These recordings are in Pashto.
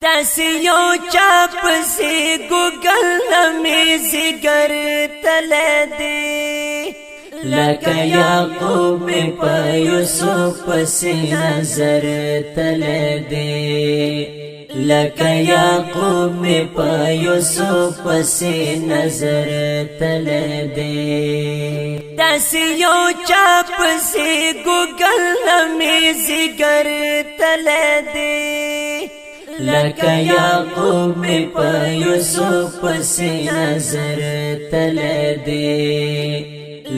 داسې یو چا پسې ګوګل نمې زیګر تللی دی لکه یعقوب مې په یوسف پسې نظر تللی دی لکه یعقوب مې په یوسف پسې نظر تللی دی داسې یو چا پسې ګوګل نمې زیګر تللی دی لکه یعقوب مې په یوسف پسې نظر تللی دی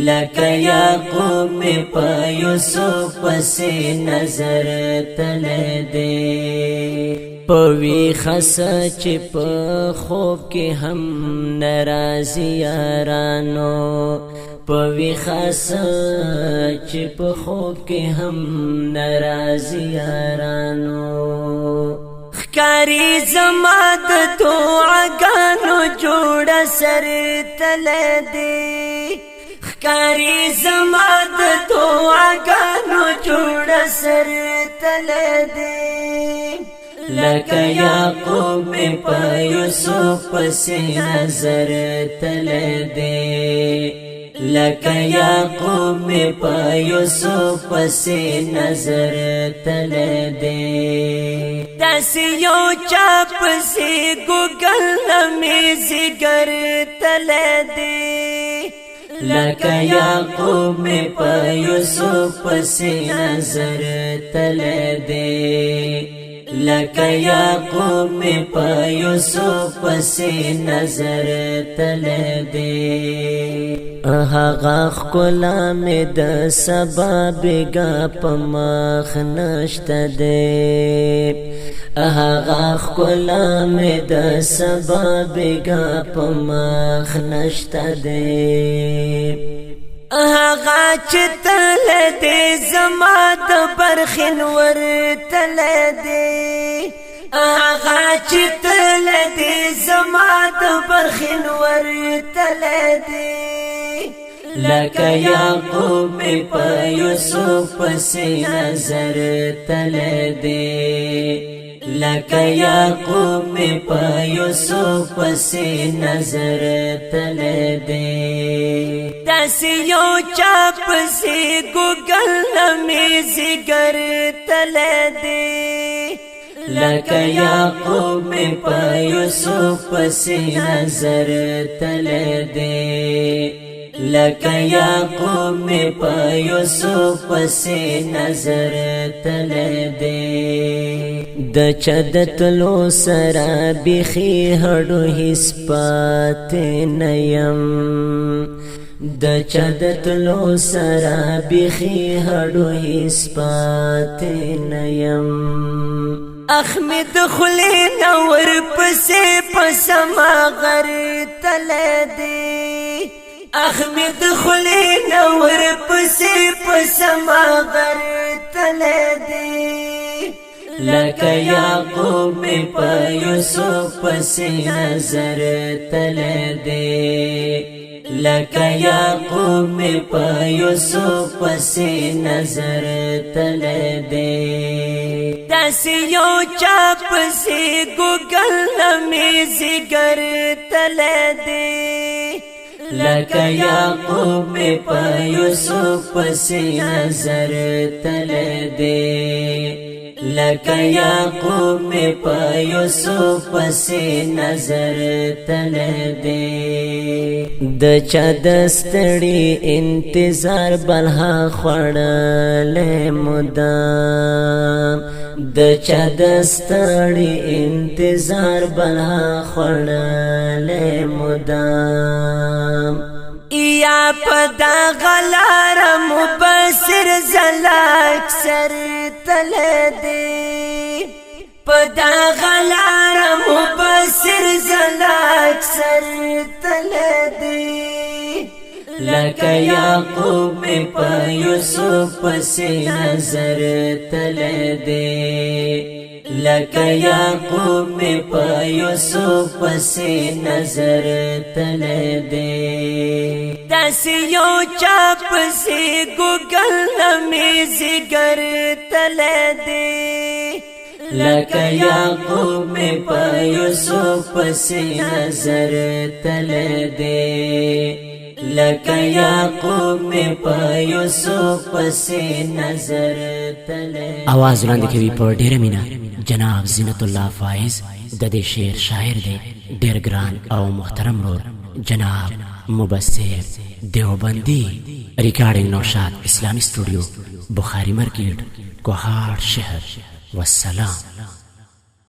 لکه یعقوب مې په یوسف پسې نظر تللی دی په ویښه سه چې په خوب کې هم ناراضي یارانو په ویښه سه چې په خوب کې هم ناراضي یارانو ښکاري زما د دعاګانو جوړه سر تللی دی ښکاري زما د دعاګانو جوړه سر تللی دی لکه یعقوب مې په یوسف پسې نظر تللی دی لکه یعقوب مې په یوسف پسې نظر تللی دی داسې یو چا پسې ګوګل نمې زیګر تللی دی لکه یعقوب مې په یوسف پسې نظر تللی دی لکه یعقوب مې په یوسف پسې نظر تللی دی هغه ښکلا مې د سبا بېګا په مخ نشته دی هغه ښکلا مې د سبا بېګا په مخ نشته دی هغه چې تللی دی زما د برخین ور تللی دی هغه چې تللی دی زما د برخین ور تللی دی لکه یعقوب مې په یوسف پسې نظر تللی دی لکه یعقوب مې په یوسف پسې نظر تللی دی داسې یو چا پسې ګوګل نمې زیګر تللی دی لکه یعقوب مې په یوسف پسې نظر تللی دی لکه یعقوب مې په یوسف پسې نظر تللی دی د چا د تلو سره بیخي هډو هېڅ پاتې نه یم د چا د تلو سره بیخي هډو هېڅ پاتې نه یم احمد خولې نه ورپسې په سما غر تللی دی احمد خولې نه ورپسې په سما غر تللی دی لکه یعقوب مې په یوسف پسې نظر تللی دی لکه یعقوب مې په یوسف پسې نظر تللی دی داسې یو چا پسې ګوګل نمې زیګر تللی دی لکه یعقوب مې په یوسف پسې نظر تللی دی لکه یعقوب مې په یوسف پسې نظر تللی دی د چا د ستړي انتظار بلها خوړلی مدام د چا د ستړي انتظار بلها خوړلی مدام یا په دغه لاره مبصر زلا اکثر تللی دی په دغه لاره مبصر زلا اکثر تللی دی لکه یعقوب مې په یوسف پسې نظر تللی دی لکه یعقوب مې په یوسف پسې نظر تللی دی داسې یو چا پسې ګوګل نمې زیګر تللی دی لکه یعقوب می په یوسف پسې نظر تله دی لکه یعقوب می په یوسف پسې نظر تله. आवाज وړاندې کوي په ډیره مینه جناب زینت الله فایز. د دې شعر شاعر دی ډیر ګران او محترم رور جناب مبصر دیوبندی. ریکارڈنگ نوشاد اسلامی اسٹوڈیو بخاری مارکیٹ کوہاٹ شہر. والسلام.